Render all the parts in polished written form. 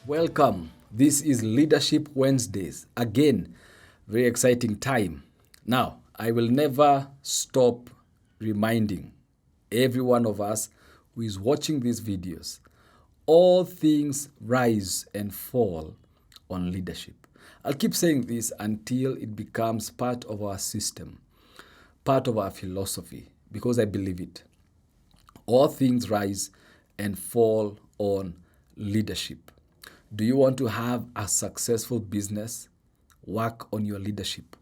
Welcome. This is Leadership Wednesdays. Again, very exciting time. Now, I will never stop reminding every one of us who is watching these videos. All things rise and fall on leadership. I'll keep saying this until it becomes part of our system, part of our philosophy, because I believe it. All things rise and fall on leadership. Do you want to have a successful business? Work on your leadership.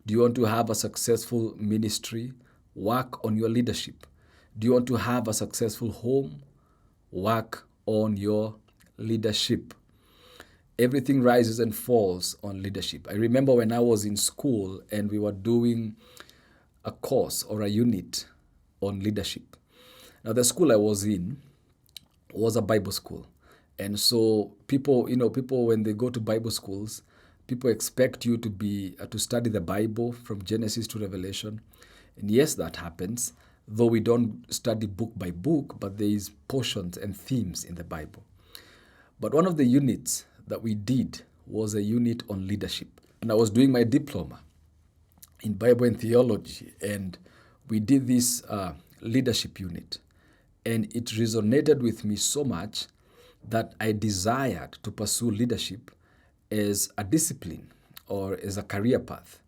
Do you want to have a successful ministry? Work on your leadership. Do you want to have a successful home? Work on your leadership. Everything rises and falls on leadership. I remember when I was in school and we were doing a course or a unit on leadership. Now, the school I was in was a Bible school. And so people when they go to Bible schools, people expect you to study the Bible from Genesis to Revelation. And yes, that happens, though we don't study book by book, but there is portions and themes in the Bible. But one of the units that we did was a unit on leadership. And I was doing my diploma in Bible and theology, and we did this leadership unit. And it resonated with me so much that I desired to pursue leadership as a discipline or as a career path.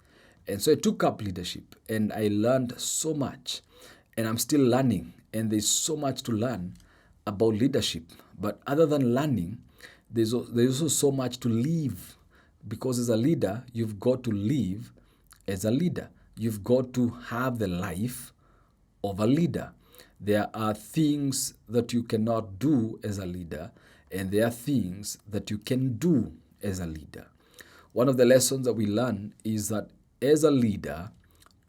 And so I took up leadership and I learned so much, and I'm still learning, and there's so much to learn about leadership. But other than learning, there's also so much to live, because as a leader, you've got to live as a leader. You've got to have the life of a leader. There are things that you cannot do as a leader, and there are things that you can do as a leader. One of the lessons that we learn is that as a leader,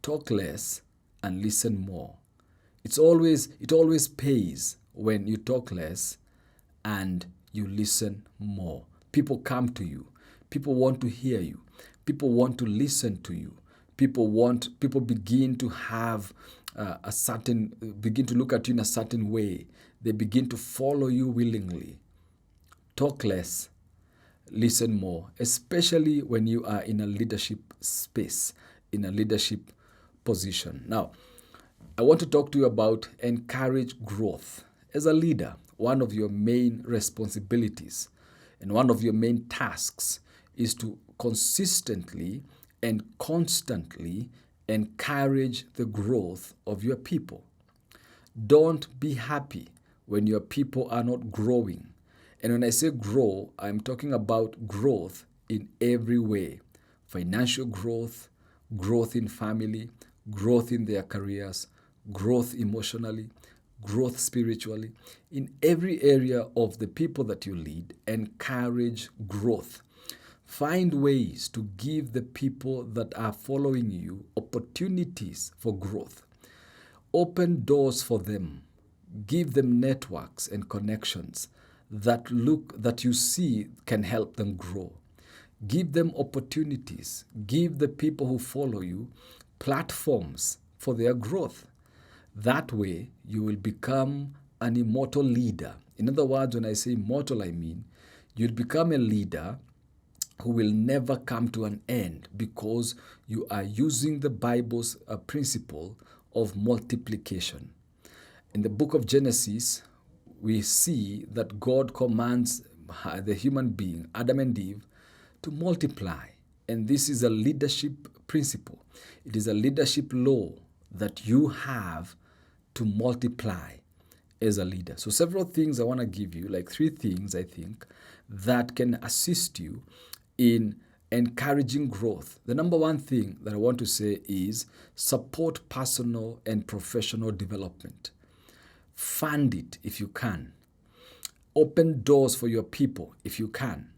talk less and listen more. It always pays when you talk less and you listen more. People come to you. People want to hear you. People want to listen to you. People begin to have begin to look at you in a certain way. They begin to follow you willingly. Talk less, listen more, especially when you are in a leadership space, in a leadership position. Now, I want to talk to you about encourage growth. As a leader, one of your main responsibilities and one of your main tasks is to consistently and constantly encourage the growth of your people. Don't be happy when your people are not growing. And when I say grow, I'm talking about growth in every way. Financial growth, growth in family, growth in their careers, growth emotionally, growth spiritually. In every area of the people that you lead, encourage growth. Find ways to give the people that are following you opportunities for growth. Open doors for them. Give them networks and connections that you see can help them grow. Give them opportunities. Give the people who follow you platforms for their growth. That way, you will become an immortal leader. In other words, when I say immortal, I mean you'll become a leader who will never come to an end, because you are using the Bible's principle of multiplication. In the book of Genesis, we see that God commands the human being, Adam and Eve, to multiply. And this is a leadership principle. It is a leadership law that you have to multiply as a leader. So several things I want to give you, like 3 things I think, that can assist you in encouraging growth. The number one thing that I want to say is support personal and professional development. Fund it if you can. Open doors for your people if you can.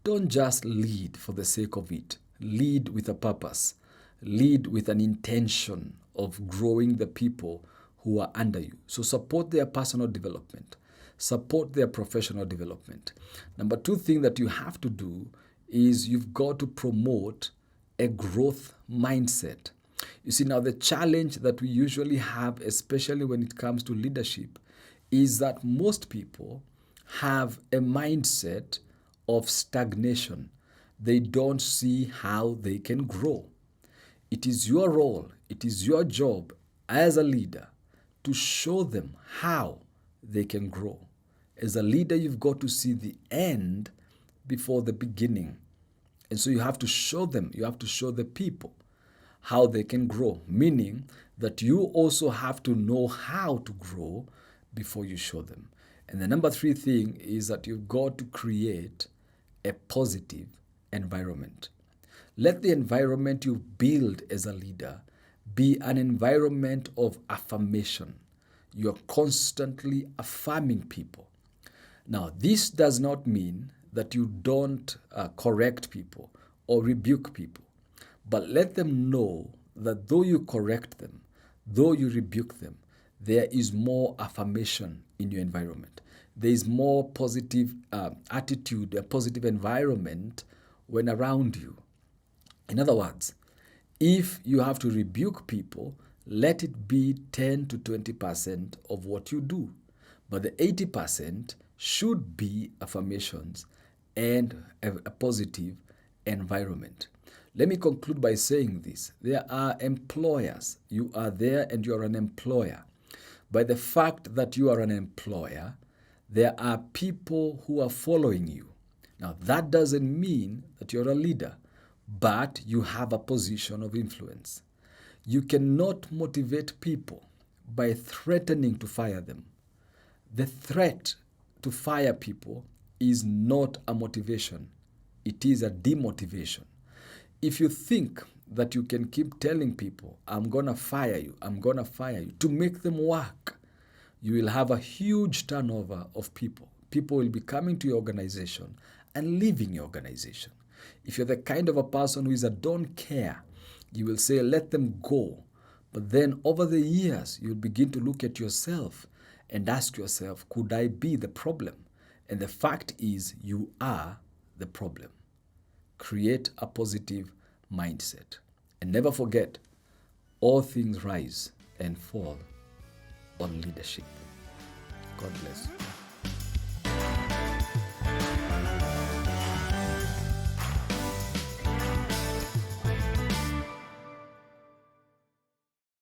Don't just lead for the sake of it. Lead with a purpose. Lead with an intention of growing the people who are under you. So support their personal development. Support their professional development. Number 2 thing that you have to do is you've got to promote a growth mindset. You see, now the challenge that we usually have, especially when it comes to leadership, is that most people have a mindset of stagnation, they don't see how they can grow. It is your role, it is your job as a leader to show them how they can grow. As a leader, you've got to see the end before the beginning. And so you have to show them, you have to show the people how they can grow, meaning that you also have to know how to grow before you show them. And the number 3 thing is that you've got to create a positive environment. Let the environment you build as a leader be an environment of affirmation. You're constantly affirming people. Now, this does not mean that you don't correct people or rebuke people, but let them know that though you correct them, though you rebuke them, there is more affirmation in your environment. There is more positive attitude, a positive environment when around you. In other words, if you have to rebuke people, let it be 10 to 20% of what you do. But the 80% should be affirmations and a positive environment. Let me conclude by saying this. There are employers. You are there and you are an employer. By the fact that you are an employer, there are people who are following you. Now, that doesn't mean that you're a leader, but you have a position of influence. You cannot motivate people by threatening to fire them. The threat to fire people is not a motivation. It is a demotivation. If you think that you can keep telling people, I'm going to fire you, I'm going to fire you, to make them work, you will have a huge turnover of people. People will be coming to your organization and leaving your organization. If you're the kind of a person who is a don't care, you will say, let them go. But then over the years, you'll begin to look at yourself and ask yourself, could I be the problem? And the fact is, you are the problem. Create a positive mindset. And never forget, all things rise and fall on leadership. God bless you.